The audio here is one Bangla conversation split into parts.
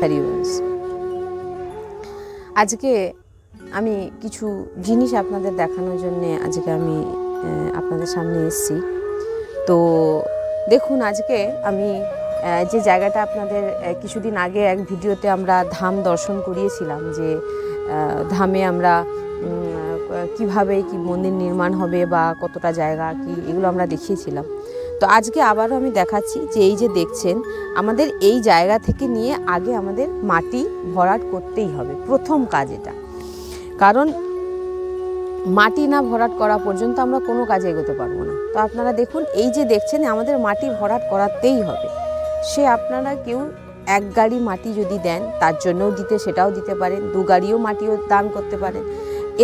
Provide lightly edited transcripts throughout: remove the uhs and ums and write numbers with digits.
হরি বংশ। আজকে আমি কিছু জিনিস আপনাদের দেখানোর জন্য আজকে আমি আপনাদের সামনে এসেছি। তো দেখুন, আজকে আমি যে জায়গাটা আপনাদের কিছুদিন আগে এক ভিডিওতে আমরা ধাম দর্শন করিয়েছিলাম, যে ধামে আমরা কিভাবে কি মন্দির নির্মাণ হবে বা কতটা জায়গা কি, এগুলো আমরা দেখিয়েছিলাম। তো আজকে আবারও আমি দেখাচ্ছি যে এই যে দেখছেন, আমাদের এই জায়গা থেকে নিয়ে আগে আমাদের মাটি ভরাট করতেই হবে, প্রথম কাজ এটা। কারণ মাটি না ভরাট করা পর্যন্ত আমরা কোনো কাজে এগোতে পারবো না। তো আপনারা দেখুন, এই যে দেখছেন আমাদের মাটি ভরাট করাতেই হবে। সে আপনারা কেউ এক গাড়ি মাটি যদি দেন তার জন্যও সেটাও দিতে পারেন, 2 গাড়িও মাটিও দান করতে পারেন।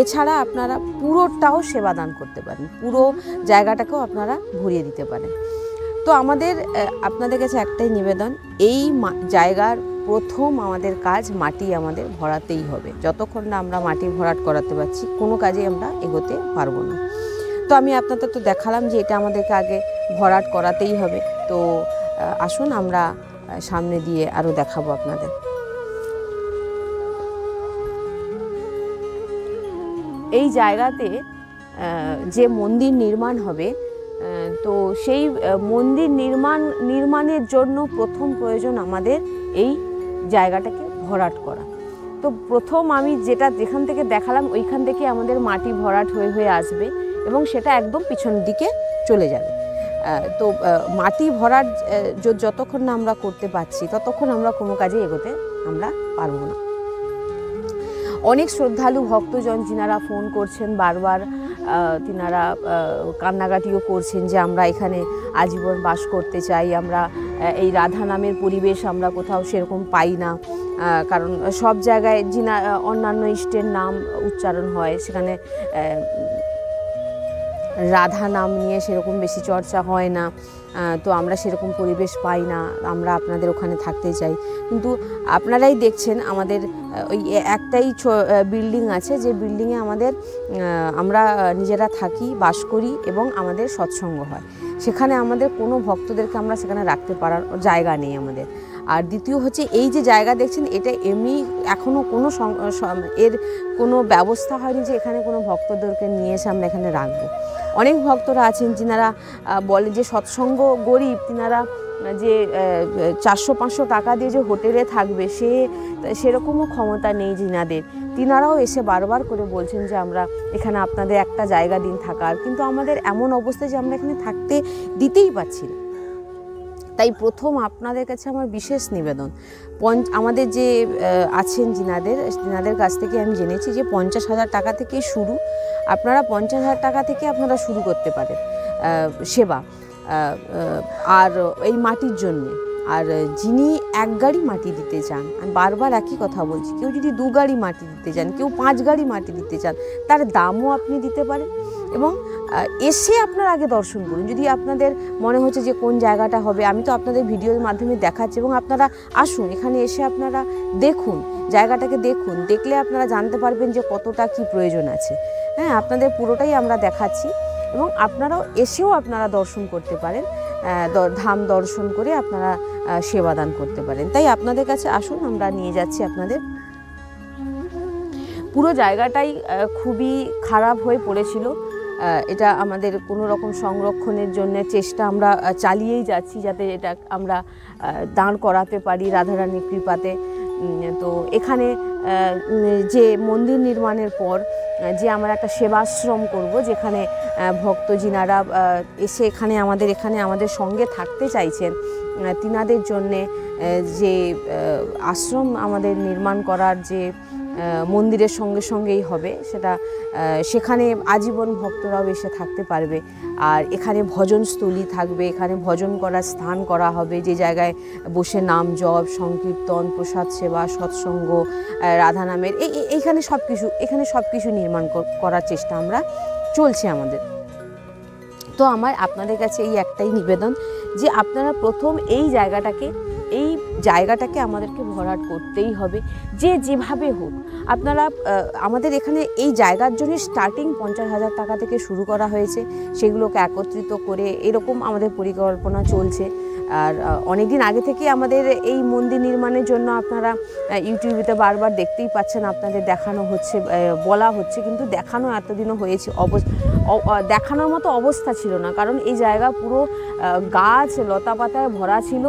এছাড়া আপনারা পুরোটাও সেবা দান করতে পারেন, পুরো জায়গাটাকেও আপনারা ভরিয়ে দিতে পারেন। তো আপনাদের কাছে একটাই নিবেদন, এই জায়গার প্রথম আমাদের কাজ মাটি আমাদের ভরাতেই হবে। যতক্ষণ না আমরা মাটি ভরাট করাতে পারছি কোনো কাজে আমরা এগোতে পারবো না। তো আমি আপনাদের তো দেখালাম যে এটা আমাদেরকে আগে ভরাট করাতেই হবে। তো আসুন আমরা সামনে দিয়ে আরও দেখাবো আপনাদের। এই জায়গাতে যে মন্দির নির্মাণ হবে, তো সেই মন্দির নির্মাণের জন্য প্রথম প্রয়োজন আমাদের এই জায়গাটাকে ভরাট করা। তো প্রথম আমি যেখান থেকে দেখালাম ওইখান থেকে আমাদের মাটি ভরাট হয়ে আসবে এবং সেটা একদম পিছনের দিকে চলে যাবে। তো মাটি ভরাট যতক্ষণ না আমরা করতে পারছি ততক্ষণ আমরা কোনো কাজে এগোতে আমরা পারবো না। অনেক শ্রদ্ধালু ভক্তজন যিনারা ফোন করছেন বারবার, তিনারা কান্নাকাটিও করছেন যে আমরা এখানে আজীবন বাস করতে চাই, আমরা এই রাধা নামের পরিবেশ আমরা কোথাও সেরকম পাই না। কারণ সব জায়গায় অন্যান্য ইষ্টের নাম উচ্চারণ হয়, সেখানে রাধা নাম নিয়ে সেরকম বেশি চর্চা হয় না। তো আমরা সেরকম পরিবেশ পাই না, আমরা আপনাদের ওখানে থাকতে চাই। কিন্তু আপনারাই দেখছেন আমাদের ওই একটাই বিল্ডিং আছে, যে বিল্ডিংয়ে আমরা নিজেরা থাকি, বাস করি এবং আমাদের সৎসঙ্গ হয়। সেখানে আমাদের কোনো ভক্তদেরকে আমরা সেখানে রাখতে পারার জায়গা নেই আমাদের। আর দ্বিতীয় হচ্ছে, এই যে জায়গা দেখছেন এটা এমনি এখনও এর কোনো ব্যবস্থা হয়নি যে এখানে কোনো ভক্তদেরকে নিয়ে এসে আমরা এখানে রাখবো। অনেক ভক্তরা আছেন যিনারা বলে যে সৎসঙ্গ গরিব, তিনারা যে 400-500 টাকা দিয়ে যে হোটেলে থাকবে সেরকমও ক্ষমতা নেই যিনাদের। তিনারাও এসে বারবার করে বলছেন যে আমরা এখানে আপনাদের একটা জায়গা দিন থাকার, কিন্তু আমাদের এমন অবস্থা যে আমরা এখানে থাকতে দিতেই পারছি না। তাই প্রথম আপনাদের কাছে আমার বিশেষ নিবেদন, আমাদের যে আছেন যিনাদের কাছ থেকে আমি জেনেছি যে 50,000 টাকা থেকে শুরু, আপনারা 50,000 টাকা থেকে আপনারা শুরু করতে পারেন সেবা। আর এই মাটির জন্যে, আর যিনি 1 গাড়ি মাটি দিতে চান, আমি বারবার একই কথা বলছি, কেউ যদি 2 গাড়ি মাটি দিতে চান, কেউ 5 গাড়ি মাটি দিতে চান, তার দামও আপনি দিতে পারেন। এবং এসে আপনারা আগে দর্শন করুন। যদি আপনাদের মনে হচ্ছে যে কোন জায়গাটা হবে, আমি তো আপনাদের ভিডিওর মাধ্যমে দেখাচ্ছি, এবং আপনারা আসুন এখানে এসে আপনারা দেখুন, জায়গাটাকে দেখুন, দেখলে আপনারা জানতে পারবেন যে কতটা কি প্রয়োজন আছে। হ্যাঁ, আপনাদের পুরোটাই আমরা দেখাচ্ছি এবং আপনারাও এসেও আপনারা দর্শন করতে পারেন, ধাম দর্শন করে আপনারা সেবাদান করতে পারেন। তাই আপনাদের কাছে আসুন, আমরা নিয়ে যাচ্ছি আপনাদের। পুরো জায়গাটাই খুবই খারাপ হয়ে পড়েছিল। এটা আমাদের কোনো রকম সংরক্ষণের জন্য চেষ্টা আমরা চালিয়েই যাচ্ছি, যাতে এটা আমরা দাঁড় করাতে পারি রাধারানীর কৃপাতে। তো এখানে যে মন্দির নির্মাণের পর যে আমরা একটা সেবাশ্রম করব, যেখানে ভক্ত যিনারা এসে এখানে আমাদের সঙ্গে থাকতে চাইছেন, তিনাদের জন্যে যে আশ্রম আমাদের নির্মাণ করার যে মন্দিরের সঙ্গেই হবে, সেখানে আজীবন ভক্তরাও এসে থাকতে পারবে। আর এখানে ভজনস্থলী থাকবে, এখানে ভজন করার স্থান করা হবে, যে জায়গায় বসে নাম জপ, সংকীর্তন, প্রসাদ সেবা, সৎসঙ্গ, রাধা নামের এখানে সব কিছু নির্মাণ করার চেষ্টা আমরা চলছে আমাদের। তো আমার আপনাদের কাছে এই একটাই নিবেদন যে আপনারা প্রথম এই জায়গাটাকে এই জায়গাটাকে আমাদেরকে ভরাট করতেই হবে, যে যেভাবে হোক। আপনারা আমাদের এখানে এই জায়গার জন্য স্টার্টিং 50,000 টাকা থেকে শুরু করা হয়েছে, সেগুলোকে একত্রিত করে এরকম আমাদের পরিকল্পনা চলছে। আর অনেক দিন আগে থেকে আমাদের এই মন্দির নির্মাণের জন্য আপনারা ইউটিউবেতে বারবার দেখতেই পাচ্ছেন, আপনাদের দেখানো হচ্ছে, বলা হচ্ছে, কিন্তু দেখানো এতদিনও হয়েছে দেখানোর মতো অবস্থা ছিল না, কারণ এই জায়গা পুরো গাছ লতা পাতায় ভরা ছিল,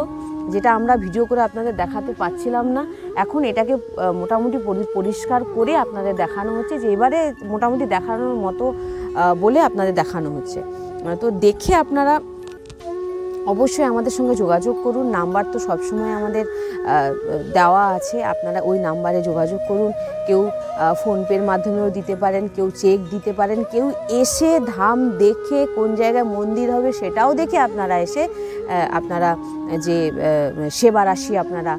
যেটা আমরা ভিডিও করে আপনাদের দেখাতে পাচ্ছিলাম না। এখন এটাকে মোটামুটি পরিষ্কার করে আপনাদের দেখানো হচ্ছে, যে এবারে মোটামুটি দেখানোর মতো বলে আপনাদের দেখানো হচ্ছে। তো দেখে আপনারা অবশ্যই আমাদের সঙ্গে যোগাযোগ করুন। নাম্বার তো সবসময় আমাদের দেওয়া আছে, আপনারা ওই নাম্বারে যোগাযোগ করুন। কেউ ফোনপের মাধ্যমেও দিতে পারেন, কেউ চেক দিতে পারেন, কেউ এসে ধাম দেখে কোন জায়গায় মন্দির হবে সেটাও দেখে আপনারা এসে আপনারা যে সেবা রাশি আপনারা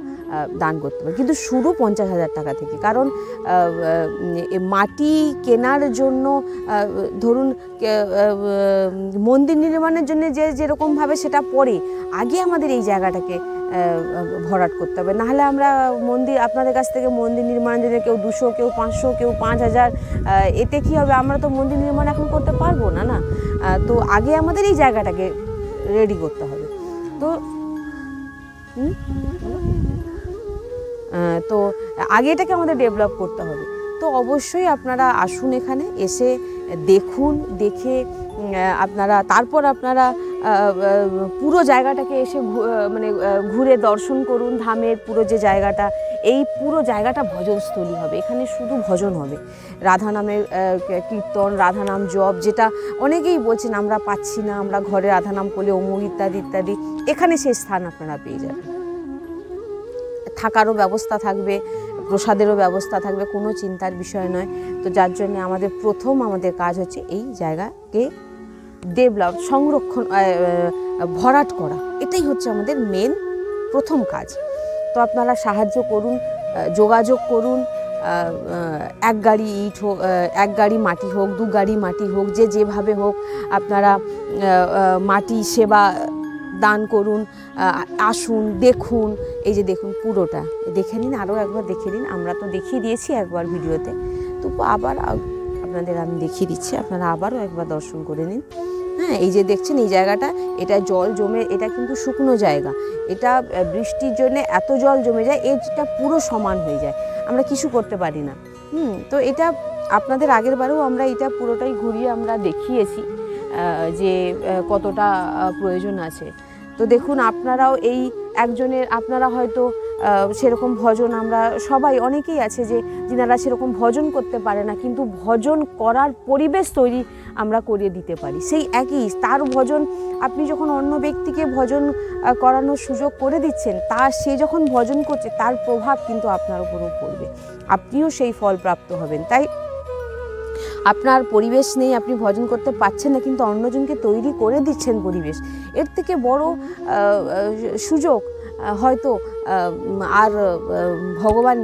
দান করতে পারেন, কিন্তু শুরু 50,000 টাকা থেকে। কারণ মাটি কেনার জন্য ধরুন মন্দির নির্মাণের জন্য যে যেরকমভাবে সেটা পড়ে, আগে আমাদের এই জায়গাটাকে ভরাট করতে হবে, নাহলে আমরা মন্দির আপনাদের কাছ থেকে মন্দির নির্মাণের জন্য কেউ 200, কেউ 500, কেউ 5,000, এতে কী হবে? আমরা তো মন্দির নির্মাণ এখন করতে পারবো না, না? তো আগে আমাদের এই জায়গাটাকে রেডি করতে হবে। তো আগে এটাকে আমাদের ডেভেলপ করতে হবে। তো অবশ্যই আপনারা আসুন, এখানে এসে দেখুন, দেখে আপনারা তারপর আপনারা পুরো জায়গাটাকে এসে মানে ঘুরে দর্শন করুন। ধামের পুরো যে জায়গাটা, এই পুরো জায়গাটা ভজনস্থলী হবে, এখানে শুধু ভজন হবে, রাধা নামের কীর্তন, রাধা নাম জপ, যেটা অনেকেই বলছেন আমরা পাচ্ছি না, আমরা ঘরে রাধা নাম করলে অমুক ইত্যাদি ইত্যাদি, এখানে সেই স্থান আপনারা পেয়ে যাবেন। থাকারও ব্যবস্থা থাকবে, প্রসাদেরও ব্যবস্থা থাকবে, কোনো চিন্তার বিষয় নয়। তো যার জন্য আমাদের কাজ হচ্ছে এই জায়গাকে ডেভেলপ, সংরক্ষণ, ভরাট করা, এটাই হচ্ছে আমাদের মেন প্রথম কাজ। তো আপনারা সাহায্য করুন, যোগাযোগ করুন। 1 গাড়ি ইট হোক, 1 গাড়ি মাটি হোক, 2 গাড়ি মাটি হোক, যে যেভাবে হোক আপনারা মাটি সেবা দান করুন। আসুন, দেখুন, এই যে দেখুন পুরোটা দেখে নিন, আরও একবার দেখে নিন। আমরা তো দেখিয়ে দিয়েছি একবার ভিডিওতে, তো আবার আপনাদের আমি দেখিয়ে দিচ্ছি, আপনারা আবারও একবার দর্শন করে নিন। হ্যাঁ, এই যে দেখছেন এই জায়গাটা, এটা জল জমে, এটা কিন্তু শুকনো জায়গা, এটা বৃষ্টির জন্য এত জল জমে যায়, এটা পুরো সমান হয়ে যায়, আমরা কিছু করতে পারি না। তো এটা আপনাদের আগের বারেও আমরা এটা পুরোটাই ঘুরিয়ে আমরা দেখিয়েছি যে কতটা প্রয়োজন আছে। তো দেখুন, আপনারাও এই একজনের, আপনারা হয়তো সেরকম ভজন, আমরা সবাই অনেকেই আছে যে যিনারা সেরকম ভজন করতে পারে না, কিন্তু ভজন করার পরিবেশ তৈরি আমরা করিয়ে দিতে পারি। সেই একই তার ভজন, আপনি যখন অন্য ব্যক্তিকে ভজন করানোর সুযোগ করে দিচ্ছেন, সে যখন ভজন করছে তার প্রভাব কিন্তু আপনার উপরও পড়বে, আপনিও সেই ফল প্রাপ্ত হবেন। তাই আপনার পরিবেশ নেই, আপনি ভজন করতে পারছেন না, কিন্তু অন্যজনকে তৈরি করে দিচ্ছেন পরিবেশ, এর থেকে বড় সুযোগ হয়তো আর ভগবান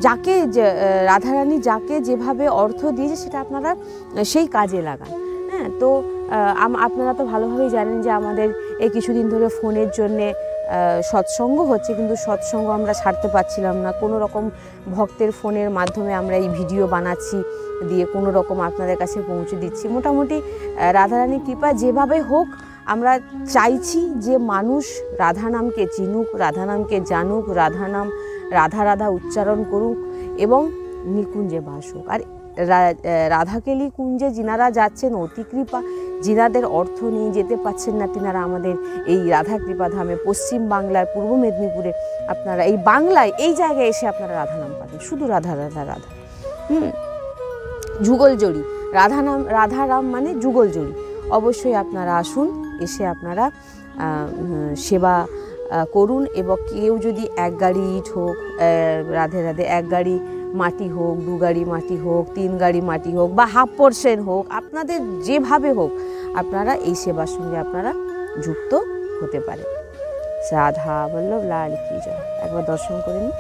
যাকে, রাধারানী যাকে যেভাবে অর্থ দিয়েছে সেটা আপনারা সেই কাজে লাগান। হ্যাঁ, তো আপনারা তো ভালোভাবেই জানেন যে আমাদের এই কিছুদিন ধরে ফোনের জন্যে সৎসঙ্গ হচ্ছে, কিন্তু সৎসঙ্গ আমরা ছাড়তে পারছিলাম না। কোনো রকম ভক্তের ফোনের মাধ্যমে আমরা এই ভিডিও বানাচ্ছি, দিয়ে কোনো রকম আপনাদের কাছে পৌঁছে দিচ্ছি। মোটামুটি রাধারানীর কৃপা যেভাবে হোক, আমরা চাইছি যে মানুষ রাধা নামকে চিনুক, রাধা নামকে জানুক, রাধা নাম রাধা রাধা উচ্চারণ করুক এবং নিকুঞ্জে বাস হোক। আর রাধাকেলি কুঞ্জে যিনারা যাচ্ছেন, অতি কৃপা, যিনাদের অর্থ নিয়ে যেতে পাচ্ছেন না, তিনারা আমাদের এই রাধা কৃপা ধামে, পশ্চিম বাংলার পূর্ব মেদিনীপুরে, আপনারা এই বাংলায় এই জায়গায় এসে আপনারা রাধা নাম পাবেন, শুধু রাধা রাধা রাধা। যুগল জড়ি রাধা নাম, রাধা রাম মানে যুগল জড়ি। অবশ্যই আপনারা আসুন, এসে আপনারা সেবা করুন। এবং কেউ যদি 1 গাড়ি ইট হোক, রাধে রাধে 1 গাড়ি মাটি হোক, 2 গাড়ি মাটি হোক, 3 গাড়ি মাটি হোক, বা ½ হোক, আপনাদের যেভাবে হোক আপনারা এই সেবার সঙ্গে আপনারা যুক্ত হতে পারেন। রাধা বল্লভ লাল কি জয়। একবার দর্শন করে নিন।